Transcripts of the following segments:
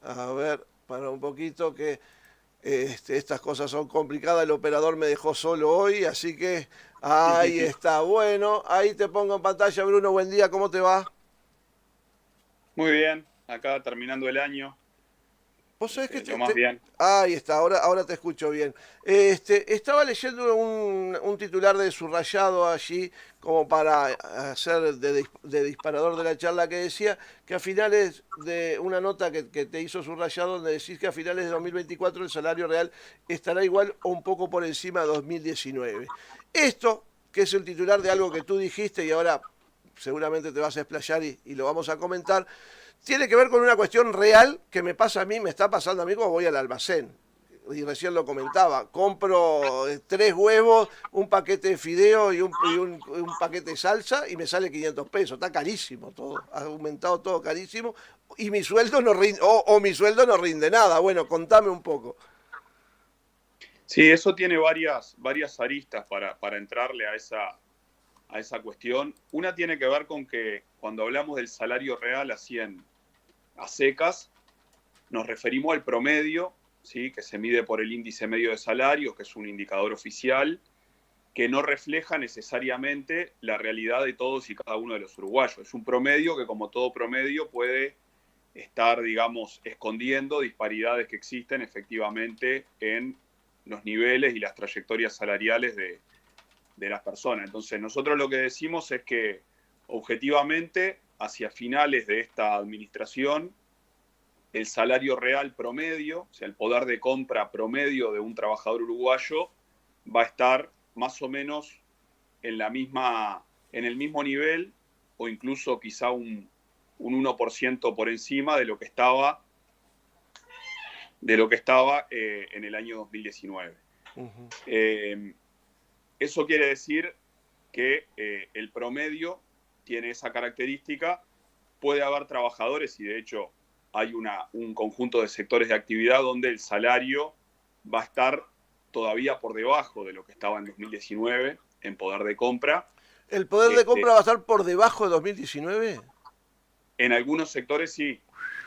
A ver, para un poquito que estas cosas son complicadas. El operador me dejó solo hoy, así que ahí está. Bueno, ahí te pongo en pantalla, Bruno. Buen día, ¿cómo te va? Muy bien, acá terminando el año, Vos sabés que lo más bien. ahí está, ahora te escucho bien. Estaba leyendo un titular de Subrayado allí, como para hacer de disparador de la charla, que decía que a finales de una nota que te hizo Subrayado, donde decís que a finales de 2024 el salario real estará igual o un poco por encima de 2019. Esto, que es el titular de algo que tú dijiste y ahora seguramente te vas a explayar y lo vamos a comentar, tiene que ver con una cuestión real que me pasa a mí, me está pasando a mí cuando voy al almacén. Y recién lo comentaba, compro 3 huevos, un paquete de fideo y un paquete de salsa y me sale 500 pesos. Está carísimo todo, ha aumentado todo carísimo y mi sueldo no rinde, o mi sueldo no rinde nada. Bueno, contame un poco. Sí, eso tiene varias aristas para entrarle a esa cuestión. Una tiene que ver con que cuando hablamos del salario real así a secas, nos referimos al promedio, ¿sí? Que se mide por el índice medio de salarios, que es un indicador oficial, que no refleja necesariamente la realidad de todos y cada uno de los uruguayos. Es un promedio que, como todo promedio, puede estar, digamos, escondiendo disparidades que existen efectivamente en los niveles y las trayectorias salariales de las personas. Entonces, nosotros lo que decimos es que objetivamente, hacia finales de esta administración, el salario real promedio, o sea, el poder de compra promedio de un trabajador uruguayo va a estar más o menos en el mismo nivel o incluso quizá un 1% por encima de lo que estaba en el año 2019. Uh-huh. Eso quiere decir que el promedio tiene esa característica. Puede haber trabajadores y de hecho hay un conjunto de sectores de actividad donde el salario va a estar todavía por debajo de lo que estaba en 2019 en poder de compra. ¿El poder de compra va a estar por debajo de 2019? En algunos sectores sí,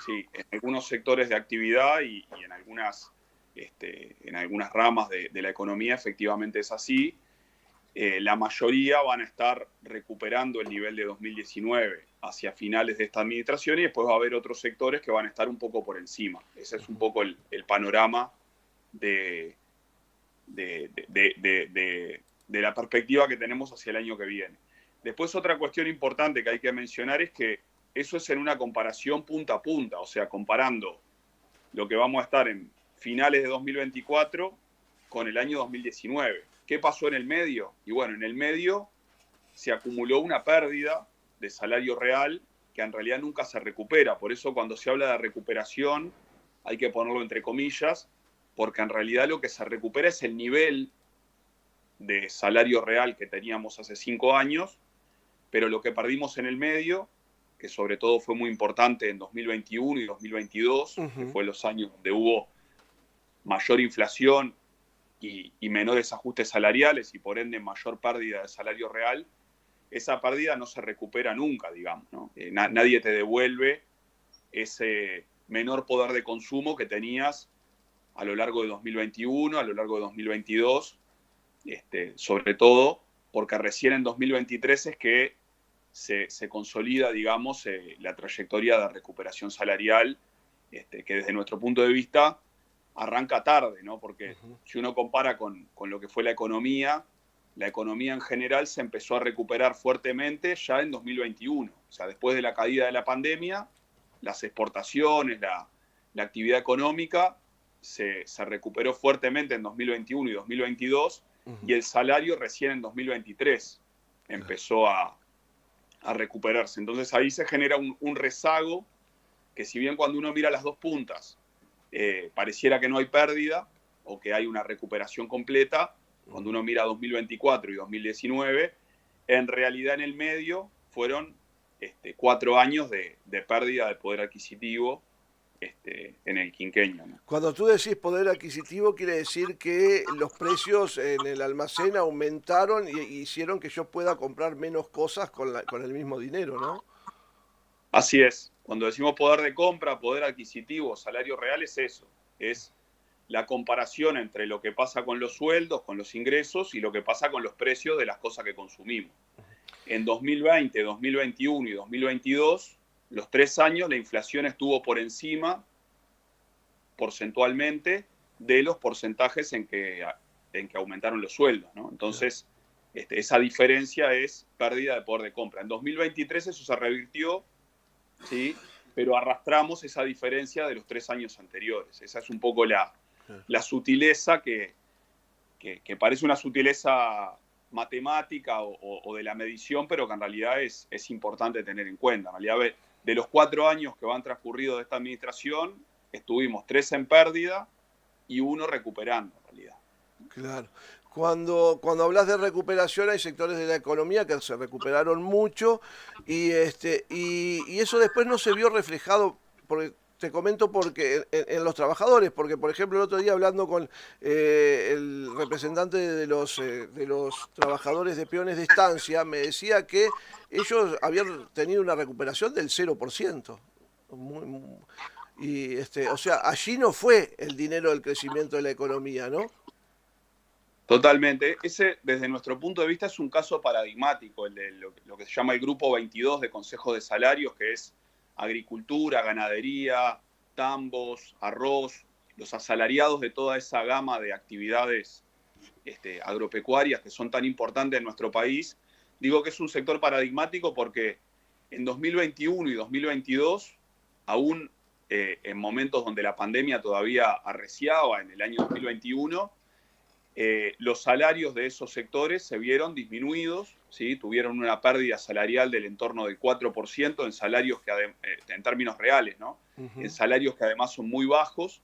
en algunos sectores de actividad y en algunas ramas de la economía efectivamente es así. La mayoría van a estar recuperando el nivel de 2019 hacia finales de esta administración y después va a haber otros sectores que van a estar un poco por encima. Ese es un poco el panorama de, de la perspectiva que tenemos hacia el año que viene. Después otra cuestión importante que hay que mencionar es que eso es en una comparación punta a punta, o sea, comparando lo que vamos a estar en finales de 2024 con el año 2019. ¿Qué pasó en el medio? Y bueno, en el medio se acumuló una pérdida de salario real que en realidad nunca se recupera. Por eso cuando se habla de recuperación hay que ponerlo entre comillas, porque en realidad lo que se recupera es el nivel de salario real que teníamos hace 5 años, pero lo que perdimos en el medio, que sobre todo fue muy importante en 2021 y 2022, que Uh-huh. fue los años donde hubo mayor inflación y menores ajustes salariales y por ende mayor pérdida de salario real, esa pérdida no se recupera nunca, digamos, ¿no? Nadie te devuelve ese menor poder de consumo que tenías a lo largo de 2021, a lo largo de 2022, sobre todo porque recién en 2023 es que se consolida, digamos, la trayectoria de recuperación salarial, que desde nuestro punto de vista arranca tarde, ¿no? Porque Uh-huh. si uno compara con lo que fue la economía en general se empezó a recuperar fuertemente ya en 2021. O sea, después de la caída de la pandemia, las exportaciones, la actividad económica se recuperó fuertemente en 2021 y 2022 Uh-huh. y el salario recién en 2023 empezó a recuperarse. Entonces ahí se genera un rezago que si bien cuando uno mira las dos puntas pareciera que no hay pérdida o que hay una recuperación completa, cuando uno mira 2024 y 2019, en realidad en el medio fueron 4 años de pérdida de poder adquisitivo en el quinquenio, ¿no? Cuando tú decís poder adquisitivo, quiere decir que los precios en el almacén aumentaron y hicieron que yo pueda comprar menos cosas con el mismo dinero, ¿no? Así es, Cuando decimos poder de compra, poder adquisitivo, salario real, es eso. Es la comparación entre lo que pasa con los sueldos, con los ingresos y lo que pasa con los precios de las cosas que consumimos. En 2020, 2021 y 2022, los 3 años, la inflación estuvo por encima, porcentualmente, de los porcentajes en que aumentaron los sueldos, ¿no? Entonces, esa diferencia es pérdida de poder de compra. En 2023 eso se revirtió, ¿sí? Pero arrastramos esa diferencia de los 3 años anteriores. Esa es un poco la sutileza que parece una sutileza matemática o de la medición, pero que en realidad es importante tener en cuenta. En realidad, de los 4 años que van transcurridos de esta administración, estuvimos 3 en pérdida y 1 recuperando, en realidad. Claro. Cuando hablas de recuperación, hay sectores de la economía que se recuperaron mucho y eso después no se vio reflejado, porque te comento porque en los trabajadores, porque por ejemplo el otro día hablando con el representante de los trabajadores de peones de estancia, me decía que ellos habían tenido una recuperación del 0%. O sea, allí no fue el dinero del crecimiento de la economía, ¿no? Totalmente. Ese, desde nuestro punto de vista, es un caso paradigmático, el de lo que se llama el Grupo 22 de Consejos de Salarios, que es agricultura, ganadería, tambos, arroz, los asalariados de toda esa gama de actividades agropecuarias que son tan importantes en nuestro país. Digo que es un sector paradigmático porque en 2021 y 2022, aún en momentos donde la pandemia todavía arreciaba, en el año 2021, los salarios de esos sectores se vieron disminuidos, ¿sí? Tuvieron una pérdida salarial del entorno del 4% en salarios que, en términos reales, ¿no? En salarios que además son muy bajos,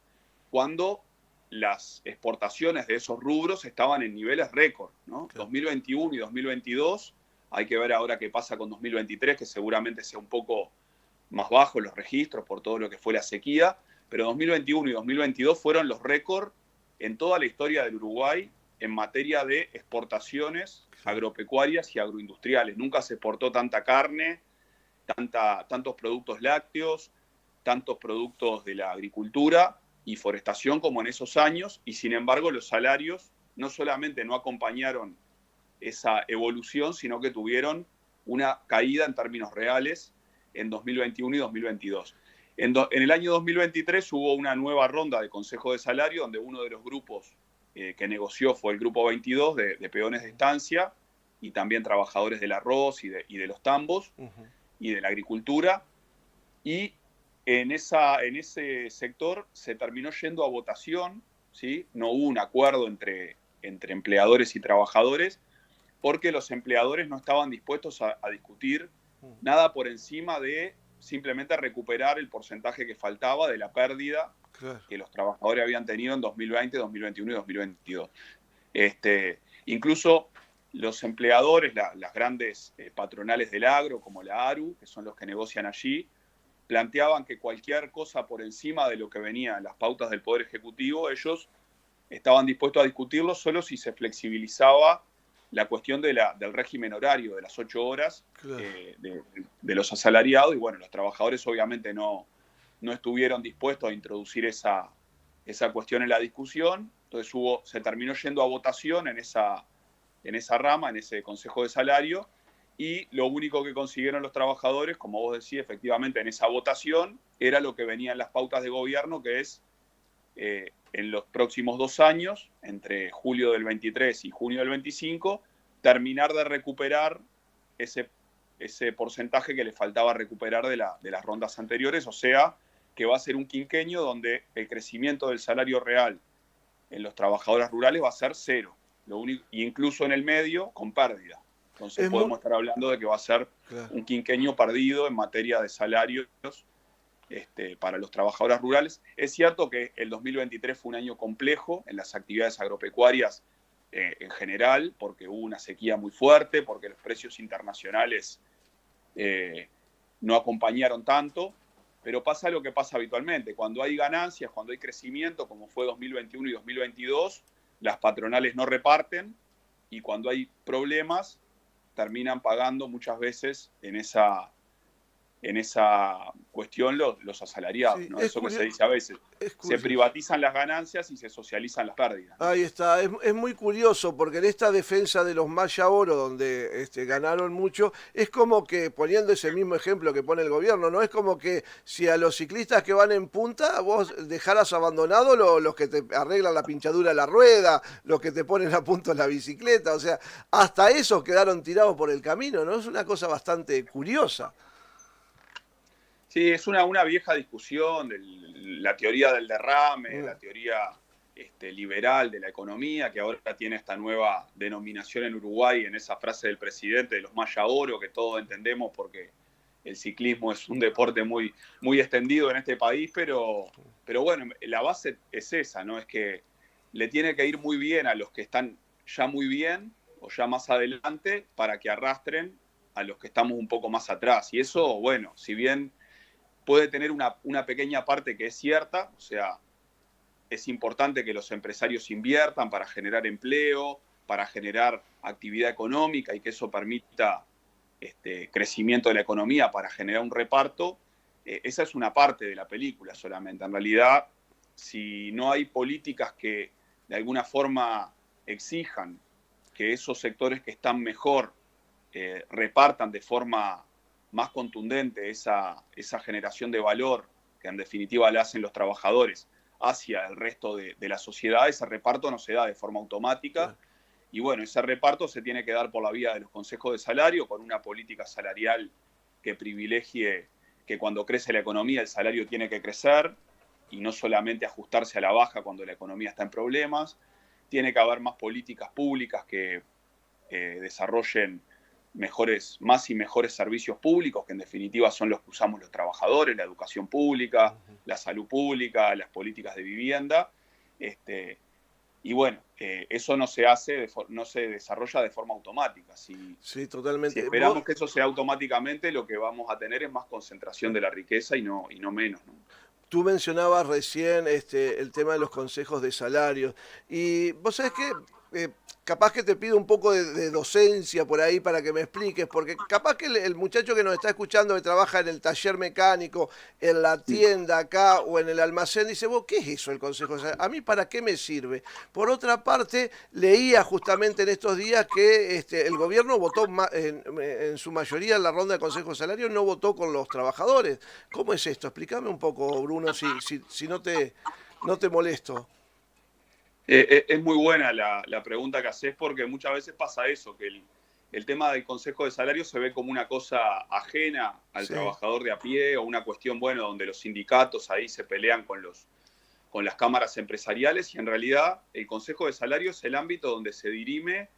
cuando las exportaciones de esos rubros estaban en niveles récord, ¿no? Claro. 2021 y 2022, hay que ver ahora qué pasa con 2023, que seguramente sea un poco más bajo los registros por todo lo que fue la sequía, pero 2021 y 2022 fueron los récords en toda la historia del Uruguay en materia de exportaciones agropecuarias y agroindustriales. Nunca se exportó tanta carne, tantos productos lácteos, tantos productos de la agricultura y forestación como en esos años, y sin embargo los salarios no solamente no acompañaron esa evolución, sino que tuvieron una caída en términos reales en 2021 y 2022. En el año 2023 hubo una nueva ronda de Consejo de Salario, donde uno de los grupos que negoció fue el Grupo 22 de peones de estancia y también trabajadores del arroz y de los tambos y de la agricultura. Y en ese sector se terminó yendo a votación, ¿sí? No hubo un acuerdo entre empleadores y trabajadores, porque los empleadores no estaban dispuestos a discutir nada por encima de simplemente recuperar el porcentaje que faltaba de la pérdida que los trabajadores habían tenido en 2020, 2021 y 2022. Incluso los empleadores, las grandes patronales del agro, como la ARU, que son los que negocian allí, planteaban que cualquier cosa por encima de lo que venía en las pautas del Poder Ejecutivo, ellos estaban dispuestos a discutirlo solo si se flexibilizaba la cuestión del régimen horario, de las 8 horas de los asalariados, y bueno, los trabajadores obviamente no estuvieron dispuestos a introducir esa cuestión en la discusión, entonces se terminó yendo a votación en esa rama, en ese Consejo de Salario, y lo único que consiguieron los trabajadores, como vos decís, efectivamente en esa votación, era lo que venía en las pautas de gobierno, que es en los próximos 2 años, entre julio del 23 y junio del 25, terminar de recuperar ese porcentaje que le faltaba recuperar de las rondas anteriores, o sea, que va a ser un quinquenio donde el crecimiento del salario real en los trabajadores rurales va a ser 0, incluso en el medio con pérdida. Entonces podemos estar hablando de que va a ser un quinquenio perdido en materia de salarios para los trabajadores rurales. Es cierto que el 2023 fue un año complejo en las actividades agropecuarias en general, porque hubo una sequía muy fuerte, porque los precios internacionales no acompañaron tanto, pero pasa lo que pasa habitualmente. Cuando hay ganancias, cuando hay crecimiento, como fue 2021 y 2022, las patronales no reparten, y cuando hay problemas, terminan pagando muchas veces en en esa cuestión los asalariados, Sí, ¿no? Eso que se dice a veces. es Se curioso. privatizan las ganancias y se socializan las pérdidas, ¿no? Ahí está, es muy curioso porque en esta defensa de los Maya Oro, donde ganaron mucho, es como que, poniendo ese mismo ejemplo que pone el gobierno, ¿no? Es como que si a los ciclistas que van en punta vos dejaras abandonados los que te arreglan la pinchadura de la rueda, los que te ponen a punto la bicicleta, o sea, hasta esos quedaron tirados por el camino, ¿no? Es una cosa bastante curiosa. Sí, es una vieja discusión de la teoría del derrame, Mm. la teoría liberal de la economía, que ahora tiene esta nueva denominación en Uruguay, en esa frase del presidente de los Maya Oro, que todos entendemos porque el ciclismo es un deporte muy, muy extendido en este país, pero bueno, la base es esa, ¿no? Es que le tiene que ir muy bien a los que están ya muy bien o ya más adelante para que arrastren a los que estamos un poco más atrás. Y eso, bueno, si bien puede tener una pequeña parte que es cierta, o sea, es importante que los empresarios inviertan para generar empleo, para generar actividad económica y que eso permita crecimiento de la economía para generar un reparto. Esa es una parte de la película solamente. En realidad, si no hay políticas que de alguna forma exijan que esos sectores que están mejor repartan de forma más contundente esa generación de valor que en definitiva le hacen los trabajadores hacia el resto de la sociedad, ese reparto no se da de forma automática. Claro. Y bueno, ese reparto se tiene que dar por la vía de los consejos de salario, con una política salarial que privilegie que cuando crece la economía el salario tiene que crecer y no solamente ajustarse a la baja cuando la economía está en problemas. Tiene que haber más políticas públicas que desarrollen más y mejores servicios públicos, que en definitiva son los que usamos los trabajadores, la educación pública, la salud pública, las políticas de vivienda. Y bueno, eso no se hace, no se desarrolla de forma automática. Sí, Si totalmente. esperamos que eso sea automáticamente, lo que vamos a tener es más concentración de la riqueza y no menos, ¿no? Tú mencionabas recién el tema de los consejos de salarios y vos sabés que capaz que te pido un poco de docencia por ahí para que me expliques, porque capaz que el muchacho que nos está escuchando que trabaja en el taller mecánico, en la tienda acá o en el almacén, dice, vos, ¿qué es eso el consejo de salarios? ¿A mí para qué me sirve? Por otra parte, leía justamente en estos días que el gobierno votó en su mayoría en la ronda de consejo de salarios, no votó con los trabajadores. ¿Cómo es esto? Explícame un poco, Bruno, si no te molesto. Es muy buena la pregunta que haces porque muchas veces pasa eso, que el tema del consejo de salario se ve como una cosa ajena al Sí, trabajador de a pie o una cuestión, bueno, donde los sindicatos ahí se pelean con las cámaras empresariales y en realidad el consejo de salario es el ámbito donde se dirime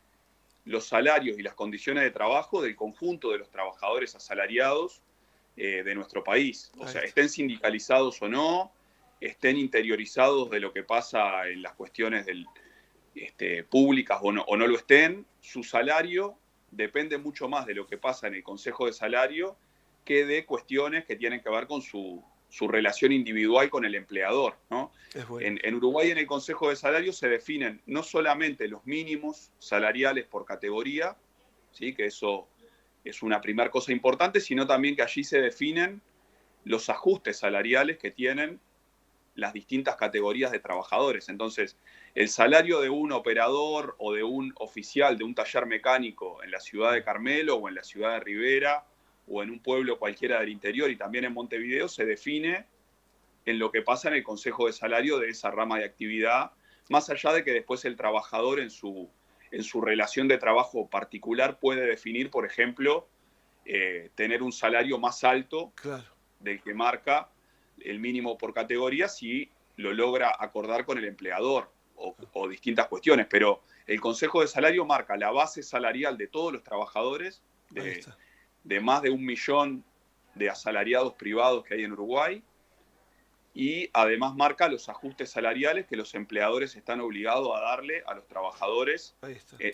los salarios y las condiciones de trabajo del conjunto de los trabajadores asalariados de nuestro país. O sea, estén sindicalizados o no, estén interiorizados de lo que pasa en las cuestiones públicas o no lo estén, su salario depende mucho más de lo que pasa en el Consejo de Salario que de cuestiones que tienen que ver con su relación individual con el empleador, ¿no? es bueno. En Uruguay, en el Consejo de Salario, se definen no solamente los mínimos salariales por categoría, ¿sí? Que eso es una primera cosa importante, sino también que allí se definen los ajustes salariales que tienen las distintas categorías de trabajadores. Entonces, el salario de un operador o de un oficial de un taller mecánico en la ciudad de Carmelo o en la ciudad de Rivera o en un pueblo cualquiera del interior y también en Montevideo se define en lo que pasa en el consejo de salario de esa rama de actividad, más allá de que después el trabajador en su relación de trabajo particular puede definir, por ejemplo, tener un salario más alto Claro. del que marca el mínimo por categoría si lo logra acordar con el empleador o distintas cuestiones, pero el Consejo de Salario marca la base salarial de todos los trabajadores, de más de 1 millón de asalariados privados que hay en Uruguay, y además marca los ajustes salariales que los empleadores están obligados a darle a los trabajadores,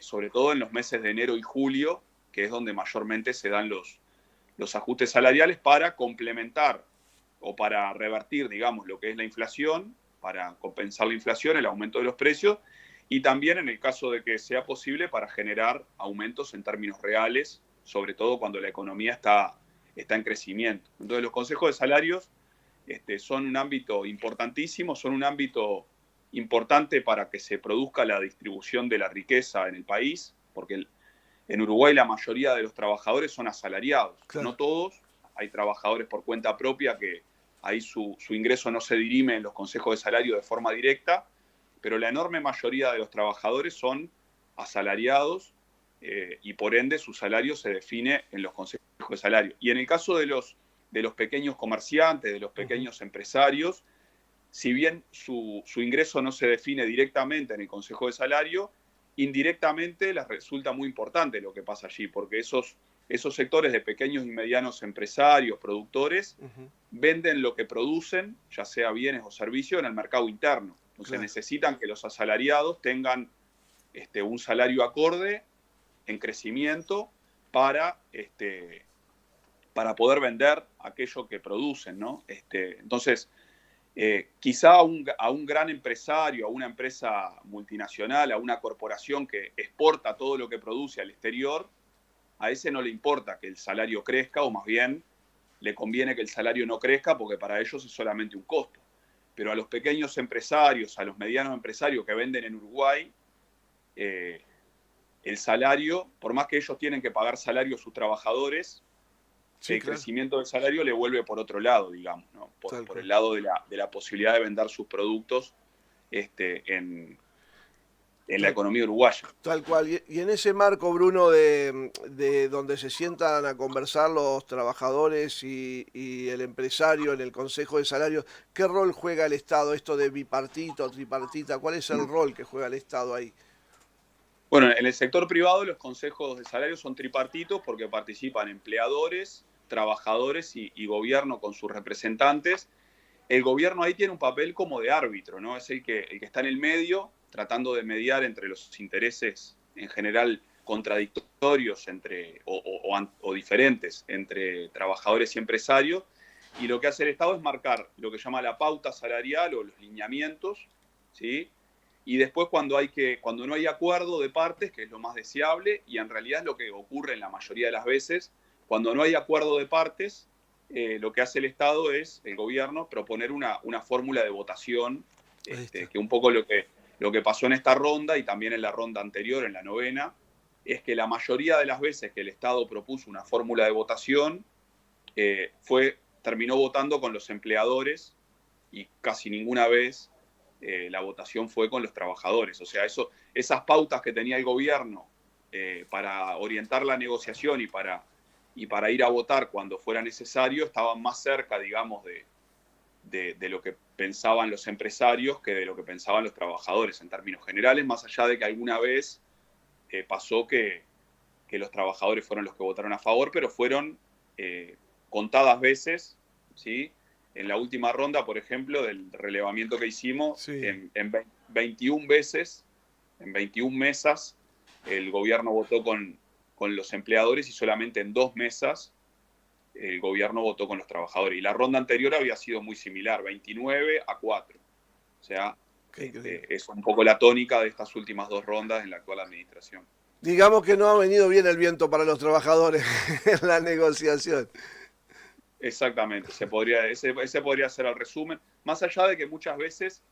sobre todo en los meses de enero y julio, que es donde mayormente se dan los ajustes salariales para complementar o para revertir, digamos, lo que es la inflación, para compensar la inflación, el aumento de los precios, y también en el caso de que sea posible para generar aumentos en términos reales, sobre todo cuando la economía está está en crecimiento. Entonces los consejos de salarios son un ámbito importantísimo, son un ámbito importante para que se produzca la distribución de la riqueza en el país, porque en Uruguay la mayoría de los trabajadores son asalariados, Claro. no todos, hay trabajadores por cuenta propia que ahí su ingreso no se dirime en los consejos de salario de forma directa, pero la enorme mayoría de los trabajadores son asalariados y por ende su salario se define en los consejos de salario. Y en el caso de los pequeños comerciantes, de los pequeños empresarios, si bien su ingreso no se define directamente en el consejo de salario, indirectamente les resulta muy importante lo que pasa allí, porque esos sectores de pequeños y medianos empresarios, productores, venden lo que producen, ya sea bienes o servicios, en el mercado interno. Entonces necesitan que los asalariados tengan un salario acorde, en crecimiento, para poder vender aquello que producen, ¿no? Entonces, quizá a un gran empresario, a una empresa multinacional, a una corporación que exporta todo lo que produce al exterior, a ese no le importa que el salario crezca, o más bien le conviene que el salario no crezca porque para ellos es solamente un costo. Pero a los pequeños empresarios, a los medianos empresarios que venden en Uruguay, el salario, por más que ellos tienen que pagar salario a sus trabajadores, sí, el crecimiento del salario le vuelve por otro lado, digamos, ¿no? Por el lado de la posibilidad de vender sus productos en la economía uruguaya. Tal cual. Y en ese marco, Bruno, de donde se sientan a conversar los trabajadores y el empresario en el Consejo de Salarios, ¿qué rol juega el Estado? Esto de bipartito, tripartita, ¿cuál es el rol que juega el Estado ahí? Bueno, en el sector privado los consejos de salarios son tripartitos porque participan empleadores, trabajadores y gobierno con sus representantes. El gobierno ahí tiene un papel como de árbitro, ¿no? Es el que está en el medio, tratando de mediar entre los intereses en general contradictorios o diferentes entre trabajadores y empresarios. Y lo que hace el Estado es marcar lo que llama la pauta salarial o los lineamientos, ¿sí? Y después cuando no hay acuerdo de partes, que es lo más deseable, y en realidad es lo que ocurre en la mayoría de las veces, cuando no hay acuerdo de partes, lo que hace el Estado es, el gobierno, proponer una fórmula de votación, que un poco lo que pasó en esta ronda y también en la ronda anterior, en la 9ª, es que la mayoría de las veces que el Estado propuso una fórmula de votación, terminó votando con los empleadores y casi ninguna vez la votación fue con los trabajadores. O sea, esas pautas que tenía el gobierno para orientar la negociación y para ir a votar cuando fuera necesario, estaban más cerca, digamos, de lo que pensaban los empresarios que de lo que pensaban los trabajadores en términos generales, más allá de que alguna vez pasó que los trabajadores fueron los que votaron a favor, pero fueron contadas veces, ¿sí? En la última ronda, por ejemplo, del relevamiento que hicimos, sí, en 21 veces, en 21 mesas, el gobierno votó con los empleadores y solamente en 2 mesas el gobierno votó con los trabajadores. Y la ronda anterior había sido muy similar, 29-4. O sea, es un poco la tónica de estas últimas 2 rondas en la actual administración. Digamos que no ha venido bien el viento para los trabajadores en la negociación. Exactamente, ese podría ser el resumen, más allá de que muchas veces,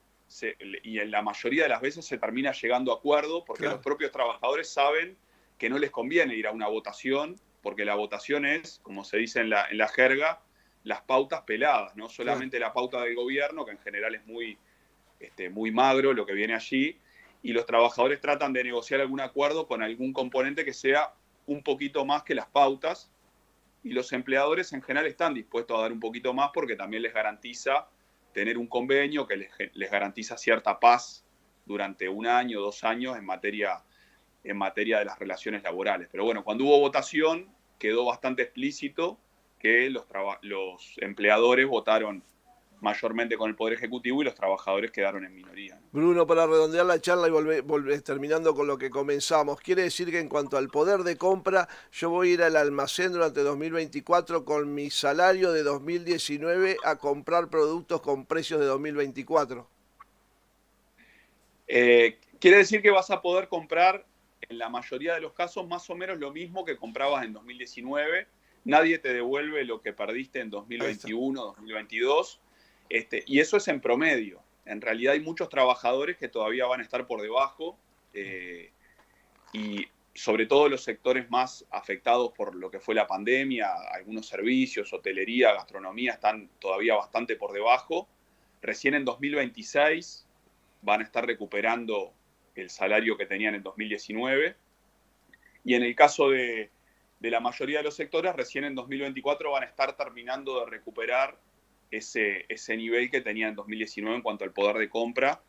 y en la mayoría de las veces se termina llegando a acuerdo, porque los propios trabajadores saben que no les conviene ir a una votación, porque la votación es, como se dice en la jerga, las pautas peladas, no solamente la pauta del gobierno, que en general es muy magro lo que viene allí, y los trabajadores tratan de negociar algún acuerdo con algún componente que sea un poquito más que las pautas, y los empleadores en general están dispuestos a dar un poquito más porque también les garantiza tener un convenio que les garantiza cierta paz durante 1 año, 2 años en materia de las relaciones laborales. Pero bueno, cuando hubo votación quedó bastante explícito que los empleadores votaron mayormente con el Poder Ejecutivo y los trabajadores quedaron en minoría, ¿no? Bruno, para redondear la charla y terminando con lo que comenzamos, quiere decir que en cuanto al poder de compra, yo voy a ir al almacén durante 2024 con mi salario de 2019 a comprar productos con precios de 2024. Quiere decir que vas a poder comprar, en la mayoría de los casos, más o menos lo mismo que comprabas en 2019, nadie te devuelve lo que perdiste en 2021, 2022, y eso es en promedio. En realidad hay muchos trabajadores que todavía van a estar por debajo, y sobre todo los sectores más afectados por lo que fue la pandemia, algunos servicios, hotelería, gastronomía, están todavía bastante por debajo. Recién en 2026 van a estar recuperando el salario que tenían en 2019. Y en el caso de la mayoría de los sectores, recién en 2024 van a estar terminando de recuperar ese nivel que tenían en 2019 en cuanto al poder de compra.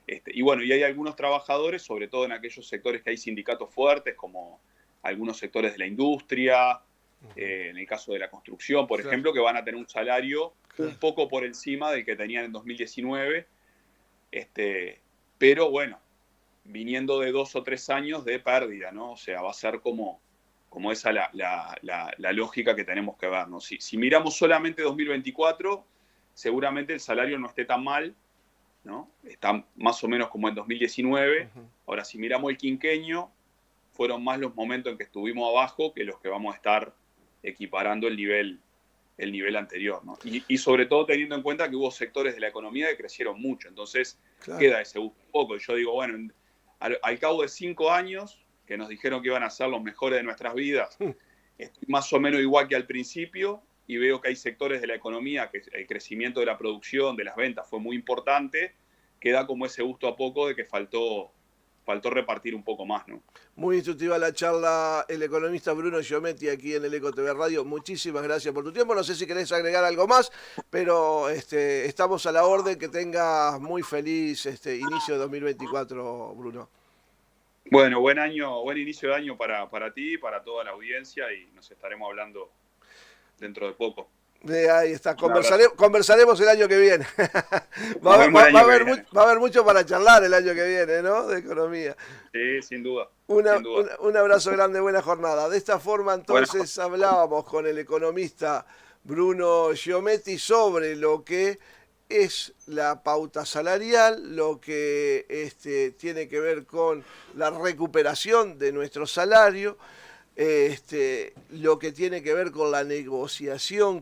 Y bueno, y hay algunos trabajadores, sobre todo en aquellos sectores que hay sindicatos fuertes, como algunos sectores de la industria, en el caso de la construcción, por ejemplo, que van a tener un salario un poco por encima del que tenían en 2019, pero bueno, viniendo de 2 o 3 años de pérdida, ¿no? O sea, va a ser como esa la lógica que tenemos que ver, ¿no? Si miramos solamente 2024, seguramente el salario no esté tan mal, ¿no? Está más o menos como en 2019. Ahora, si miramos el quinquenio, fueron más los momentos en que estuvimos abajo que los que vamos a estar equiparando el nivel anterior, ¿no? Y sobre todo teniendo en cuenta que hubo sectores de la economía que crecieron mucho, entonces queda ese gusto un poco. Y yo digo, bueno, al cabo de 5 años, que nos dijeron que iban a ser los mejores de nuestras vidas, estoy más o menos igual que al principio, y veo que hay sectores de la economía que el crecimiento de la producción, de las ventas fue muy importante, queda como ese gusto a poco de que faltó repartir un poco más, ¿no? Muy instructiva la charla, el economista Bruno Giometti aquí en el Eco TV Radio. Muchísimas gracias por tu tiempo. No sé si querés agregar algo más, pero estamos a la orden. Que tengas muy feliz inicio de 2024, Bruno. Bueno, buen inicio de año para ti, para toda la audiencia, y nos estaremos hablando dentro de poco. Ahí está, conversaremos el año que viene. Va a haber mucho para charlar el año que viene, ¿no? De economía. Sí, sin duda. Un abrazo grande, buena jornada. De esta forma entonces hablábamos con el economista Bruno Giometti sobre lo que es la pauta salarial, lo que tiene que ver con la recuperación de nuestro salario, lo que tiene que ver con la negociación